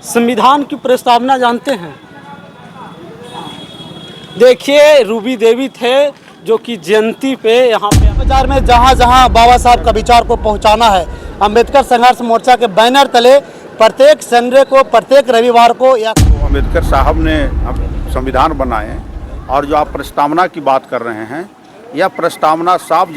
संविधान की प्रस्तावना जानते हैं? देखिए, रूबी देवी थे जो कि जयंती पे यहाँ पे बाजार में जहाँ जहाँ बाबा साहब का विचार को पहुँचाना है, अंबेडकर संघर्ष मोर्चा के बैनर तले प्रत्येक संडे को, प्रत्येक रविवार को या अंबेडकर साहब ने संविधान बनाए और जो आप प्रस्तावना की बात कर रहे हैं, यह प्रस्तावना साफ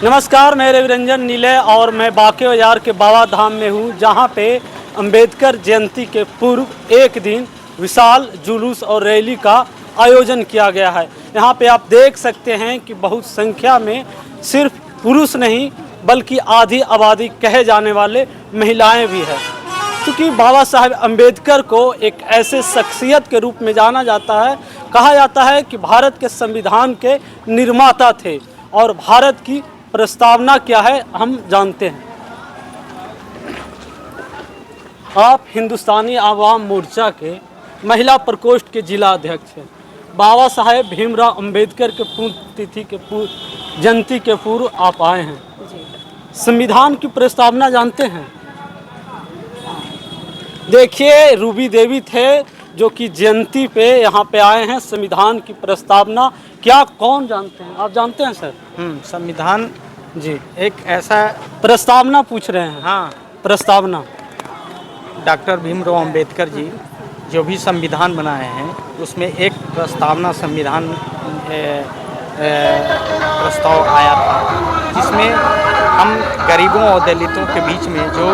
नमस्कार, मैं रविरंजन नीले और मैं बांके बाजार के बाबा धाम में हूँ, जहाँ पे अंबेडकर जयंती के पूर्व एक दिन विशाल जुलूस और रैली का आयोजन किया गया है। यहाँ पे आप देख सकते हैं कि बहुत संख्या में सिर्फ पुरुष नहीं बल्कि आधी आबादी कहे जाने वाले महिलाएं भी हैं, क्योंकि बाबा साहब अंबेडकर को एक ऐसे शख्सियत के रूप में जाना जाता है। कहा जाता है कि भारत के संविधान के निर्माता थे और भारत की प्रस्तावना क्या है हम जानते हैं। आप हिंदुस्तानी आवाम मोर्चा के महिला प्रकोष्ठ के जिला अध्यक्ष हैं। बाबा साहेब भीमराव अंबेडकर के पुण्यतिथि के जयंती के पूर्व आप आए हैं। संविधान की प्रस्तावना जानते हैं? देखिए, रूबी देवी थे जो कि जयंती पे यहाँ पे आए हैं। संविधान की प्रस्तावना क्या कौन जानते हैं? आप जानते हैं सर? संविधान जी, एक ऐसा प्रस्तावना पूछ रहे हैं। हाँ, प्रस्तावना डॉक्टर भीमराव अंबेडकर जी जो भी संविधान बनाए हैं उसमें एक प्रस्तावना संविधान प्रस्ताव आया था, जिसमें हम गरीबों और दलितों के बीच में जो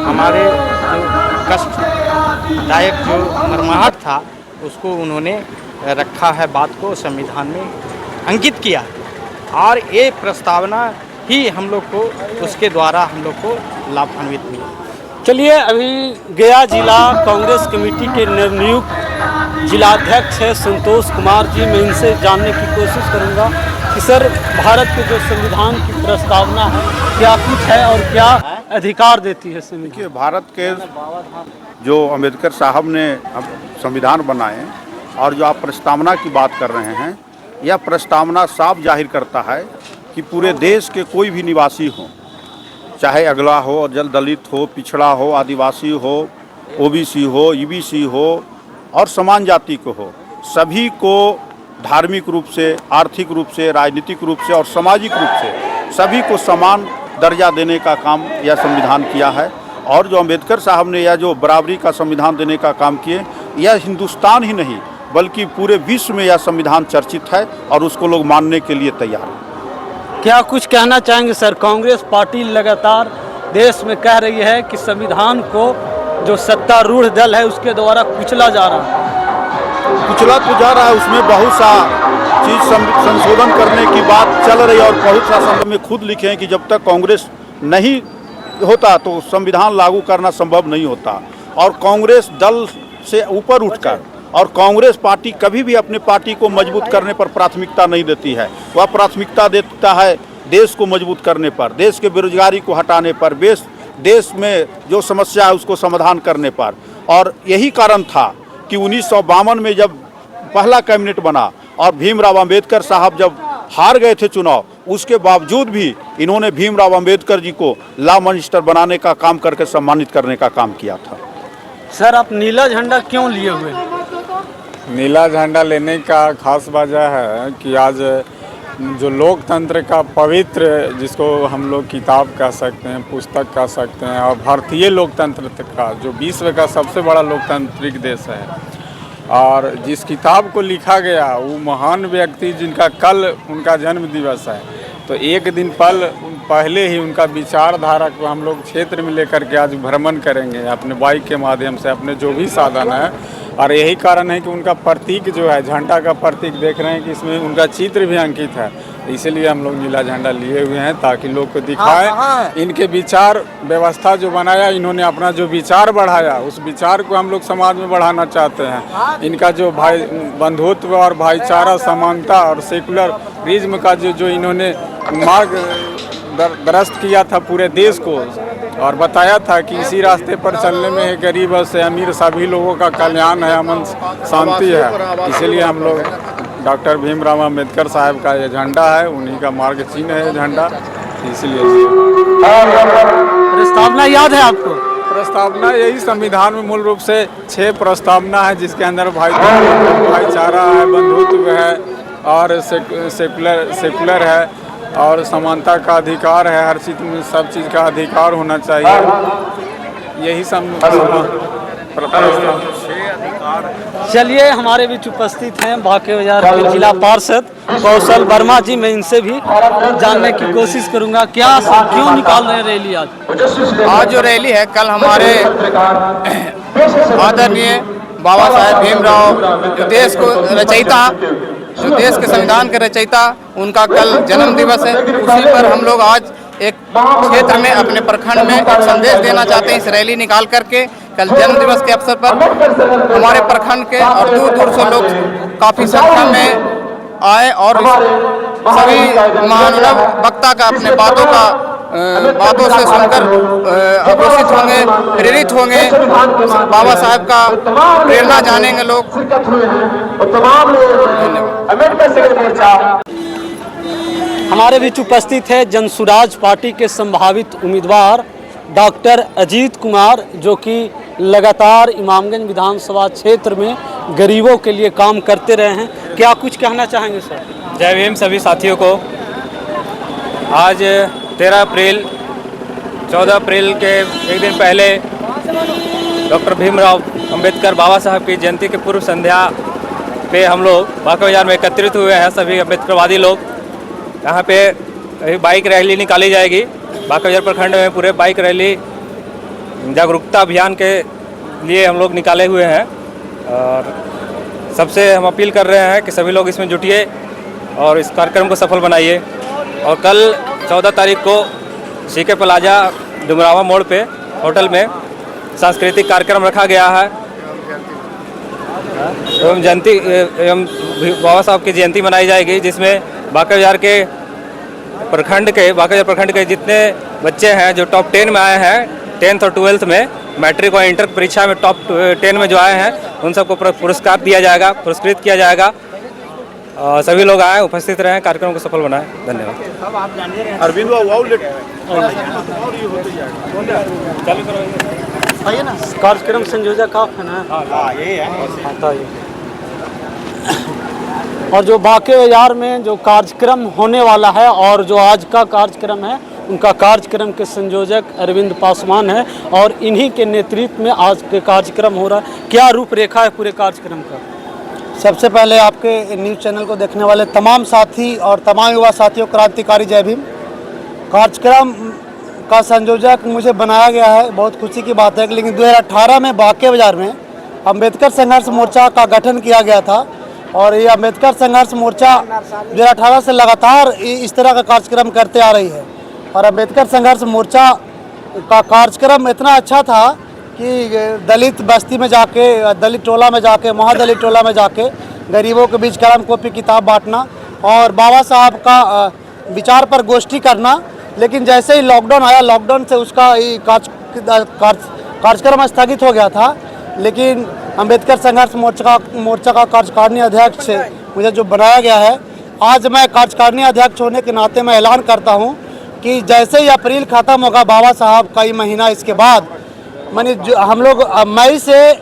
हमारे जो कष्टदायक जो मरमाहट था उसको उन्होंने रखा है, बात को संविधान में अंकित किया। और ये प्रस्तावना ही हम लोग को उसके द्वारा हम लोग को लाभान्वित हुआ। चलिए, अभी गया जिला कांग्रेस कमेटी के नवनियुक्त जिलाध्यक्ष है संतोष कुमार जी, मैं इनसे जानने की कोशिश करूंगा कि सर, भारत के जो संविधान की प्रस्तावना है क्या कुछ है और क्या अधिकार देती है संविधान? भारत के जो अंबेडकर साहब ने संविधान बनाए और जो आप प्रस्तावना की बात कर रहे हैं, यह प्रस्तावना साफ जाहिर करता है कि पूरे देश के कोई भी निवासी हो, चाहे अगला हो, दलित हो, पिछड़ा हो, आदिवासी हो, ओबीसी हो, ईबीसी हो और समान जाति को हो, सभी को धार्मिक रूप से, आर्थिक रूप से, राजनीतिक रूप से और सामाजिक रूप से सभी को समान दर्जा देने का काम यह संविधान किया है। और जो अंबेडकर साहब ने यह जो बराबरी का संविधान देने का काम किए, यह हिंदुस्तान ही नहीं बल्कि पूरे विश्व में यह संविधान चर्चित है और उसको लोग मानने के लिए तैयार हैं। क्या कुछ कहना चाहेंगे सर? कांग्रेस पार्टी लगातार देश में कह रही है कि संविधान को जो सत्तारूढ़ दल है उसके द्वारा कुचला जा रहा है। कुचला तो जा रहा है, उसमें बहुत सा चीज़ संशोधन करने की बात चल रही है और बहुत सा संदर्भ में खुद लिखे हैं कि जब तक कांग्रेस नहीं होता तो संविधान लागू करना संभव नहीं होता। और कांग्रेस दल से ऊपर उठकर और कांग्रेस पार्टी कभी भी अपने पार्टी को मजबूत करने पर प्राथमिकता नहीं देती है। वह प्राथमिकता देता है देश को मजबूत करने पर, देश के बेरोजगारी को हटाने पर, देश में जो समस्या है उसको समाधान करने पर। और यही कारण था कि 1952 में जब पहला कैबिनेट बना और भीमराव अंबेडकर साहब जब हार गए थे चुनाव, उसके बावजूद भी इन्होंने भीमराव अंबेडकर जी को लॉ मिनिस्टर बनाने का काम करके सम्मानित करने का काम किया था। सर, आप नीला झंडा क्यों लिए हुए हैं? नीला झंडा लेने का खास वजह है कि आज जो लोकतंत्र का पवित्र, जिसको हम लोग किताब कह सकते हैं, पुस्तक कह सकते हैं, और भारतीय लोकतंत्र का जो विश्व का सबसे बड़ा लोकतांत्रिक देश है, और जिस किताब को लिखा गया वो महान व्यक्ति जिनका कल उनका जन्म दिवस है, तो एक दिन पहले ही उनका विचारधारा को हम लोग क्षेत्र में लेकर के आज भ्रमण करेंगे अपने बाइक के माध्यम से, अपने जो भी साधन है। और यही कारण है कि उनका प्रतीक जो है, झंडा का प्रतीक देख रहे हैं कि इसमें उनका चित्र भी अंकित है, इसलिए हम लोग नीला झंडा लिए हुए हैं ताकि लोग को दिखाएं इनके विचार व्यवस्था जो बनाया, इन्होंने अपना जो विचार बढ़ाया उस विचार को हम लोग समाज में बढ़ाना चाहते हैं। इनका जो बंधुत्व और भाईचारा, समानता और सेकुलरिज्म का जो इन्होंने मार्ग दरस्त किया था पूरे देश को, और बताया था कि इसी रास्ते पर चलने में है गरीब से अमीर सभी लोगों का कल्याण है, अमन शांति है। इसलिए हम लोग डॉक्टर भीमराव अम्बेडकर साहब का ये झंडा है, उन्हीं का मार्ग चिन्ह है झंडा, इसलिए प्रस्तावना याद है आपको? प्रस्तावना यही संविधान में मूल रूप से 6 प्रस्तावना है, जिसके अंदर भाईचारा है, बंधुत्व है और सेकुलर है और समानता का अधिकार है, हर चीज़ में सब चीज़ का अधिकार होना चाहिए, यही चलिए, हमारे बीच उपस्थित हैं बाके बाजार के जिला पार्षद कौशल वर्मा जी। मैं इनसे भी जानने की कोशिश करूंगा क्यों निकाल रहे हैं रैली आज जो रैली है, कल हमारे आदरणीय बाबा साहेब भीमराव जो देश को रचयिता, जो देश के संविधान के रचयिता, उनका कल जन्म दिवस है। उसी पर हम लोग आज एक क्षेत्र में अपने प्रखंड में एक संदेश देना चाहते हैं इस रैली निकाल करके। कल जन्म दिवस के अवसर पर हमारे प्रखंड के और दूर दूर से लोग काफ़ी संख्या में आए और सभी महानुभाव वक्ता का अपने बातों से सुनकर आकर्षित होंगे, प्रेरित होंगे, बाबा साहब का प्रेरणा जानेंगे लोग। हमारे बीच उपस्थित है जनसुराज पार्टी के संभावित उम्मीदवार डॉक्टर अजीत कुमार, जो कि लगातार इमामगंज विधानसभा क्षेत्र में गरीबों के लिए काम करते रहे हैं। क्या कुछ कहना चाहेंगे सर? जय भीम सभी साथियों को। आज 13 अप्रैल 14 अप्रैल के एक दिन पहले डॉक्टर भीमराव अंबेडकर बाबा साहब की जयंती के पूर्व संध्या पे हम लोग बाके बाजार में एकत्रित हुए हैं। सभी अम्बेडकरवादी लोग यहाँ पे बाइक रैली निकाली जाएगी। बाके बाजार प्रखंड में पूरे बाइक रैली जागरूकता अभियान के लिए हम लोग निकाले हुए हैं और सबसे हम अपील कर रहे हैं कि सभी लोग इसमें जुटिए और इस कार्यक्रम को सफल बनाइए। और कल 14 तारीख को सीके प्लाजा डुमरावा मोड़ पे होटल में सांस्कृतिक कार्यक्रम रखा गया है एवं बाबा साहब की जयंती मनाई जाएगी, जिसमें बाके बाजार प्रखंड के जितने बच्चे हैं जो टॉप 10 में आए हैं, 10th और 12th में, मैट्रिक और इंटर परीक्षा में टॉप 10 में जो आए हैं, उन सबको पुरस्कार दिया जाएगा, पुरस्कृत किया जाएगा। सभी लोग आए, उपस्थित रहें, कार्यक्रम को सफल बनाएं। धन्यवाद। अरविंद कार्यक्रम संयोजक आप है ना? यही है। और जो बाके बाजार में जो कार्यक्रम होने वाला है और जो आज का कार्यक्रम है, उनका कार्यक्रम के संयोजक अरविंद पासवान है और इन्हीं के नेतृत्व में आज के कार्यक्रम हो रहा है। क्या रूपरेखा है पूरे कार्यक्रम का? सबसे पहले आपके न्यूज़ चैनल को देखने वाले तमाम साथी और तमाम युवा साथियों, क्रांतिकारी जय भीम। कार्यक्रम का संयोजक मुझे बनाया गया है, बहुत खुशी की बात है। लेकिन 2018 में बाके बाजार में अम्बेडकर संघर्ष मोर्चा का गठन किया गया था और ये अम्बेडकर संघर्ष मोर्चा 2018 से लगातार इस तरह का कार्यक्रम करते आ रही है। और अम्बेडकर संघर्ष मोर्चा का कार्यक्रम इतना अच्छा था कि दलित बस्ती में जाके, दलित टोला में जाके, महादलित टोला में जाके गरीबों के बीच कलम कॉपी किताब बांटना और बाबा साहब का विचार पर गोष्ठी करना। लेकिन जैसे ही लॉकडाउन आया, लॉकडाउन से उसका कार्यक्रम स्थगित हो गया था। लेकिन अम्बेडकर संघर्ष मोर्चा का कार्यकारिणी अध्यक्ष मुझे जो बनाया गया है, आज मैं कार्यकारिणी अध्यक्ष होने के नाते मैं ऐलान करता हूं कि जैसे ही अप्रैल ख़त्म होगा बाबा साहब का ये महीना, इसके बाद मानी हम लोग मई से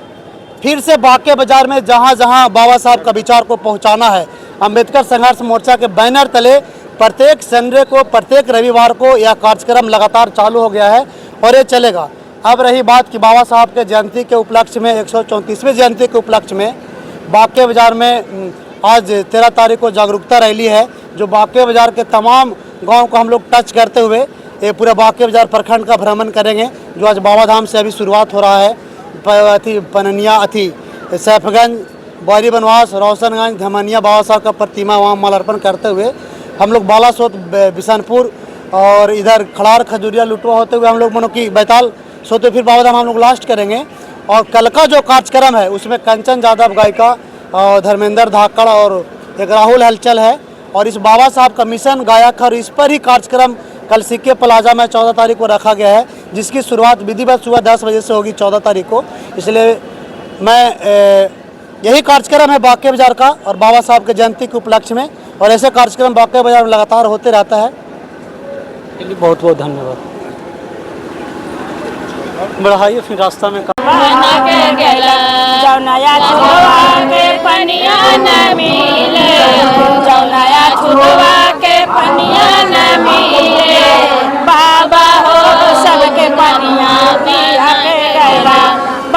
फिर से बाके बाजार में जहां जहां बाबा साहब का विचार को पहुंचाना है, अम्बेडकर संघर्ष मोर्चा के बैनर तले प्रत्येक संडे को, प्रत्येक रविवार को यह कार्यक्रम लगातार चालू हो गया है और ये चलेगा। अब रही बात कि बाबा साहब के जयंती के उपलक्ष्य में, 134वें जयंती के उपलक्ष्य में बाके बाजार में आज 13 तारीख को जागरूकता रैली है, जो बाके बाजार के तमाम गांव को हम लोग टच करते हुए ये पूरा बाके बाजार प्रखंड का भ्रमण करेंगे, जो आज बाबा धाम से अभी शुरुआत हो रहा है। पननिया सैफगंज, बारी बनवास, रोशनगंज, धमनिया बाबा साहब का प्रतिमा वहाँ मालार्पण करते हुए हम लोग बालासोत, बिशनपुर और इधर खड़ार, खजूरिया, लुटवा होते हुए हम लोग मनो की बैताल सोते फिर बाबा धाम हम लोग लास्ट करेंगे। और कल का जो कार्यक्रम है उसमें कंचन यादव गायिका, धर्मेंद्र धाकड़ और एक राहुल हलचल है और इस बाबा साहब का मिशन गायक है और इस पर ही कार्यक्रम कल सीके प्लाजा में 14 तारीख को रखा गया है, जिसकी शुरुआत विधिवत सुबह 10 बजे से होगी 14 तारीख को। इसलिए मैं यही कार्यक्रम है बाके बाजार का और बाबा साहब के जयंती के उपलक्ष्य में, और ऐसे कार्यक्रम बाके बाजार में लगातार होते रहता है। चलिए बहुत बहुत धन्यवाद। बढ़ाइए फिर रास्ता में बना के गेला जौनाया छुटवा के पनिया न मिले, जौनाया छुटवा के पनिया न मिले, बाबा हो सबके पनिया पिया के गेला,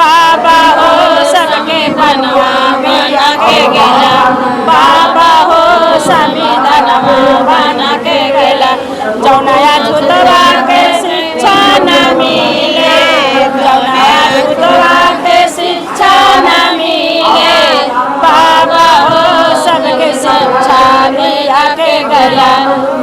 बाबा हो सबके पनिया पिया के गेला, बाबा हो संविधान बना के गेला, जौनाया छुटवा के शिक्षा न मिले, जौनाया छुटवा के शिक्षा न मिले, बाबा हो सबके शिक्षा दिया के गला,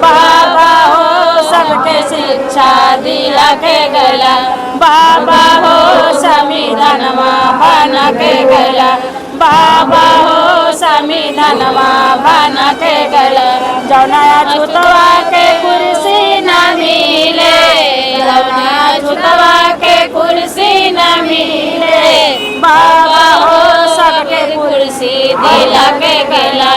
बाबा हो सबके शिक्षा दिया के गला, बाबा हो संविधानमा बना के गला, बाबा हो संविधानमा बना के गला, जौनाया छुटवा के कुर्सी न मिले, जौनाया छुटवा के कुर्सी न मिले, बाबा हो सबके कुर्सी दिला के गला,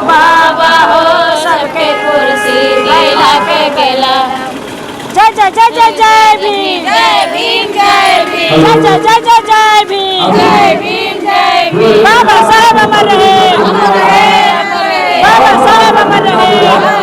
बाबा हो सबके कुर्सी दिला के गला। जय जय जय जय जय भीम, जय भीम जय भीम, जय जय जय जय जय भीम, जय भीम जय भीम, बाबा साहब अमर रहे, बाबा साहब अमर रहे।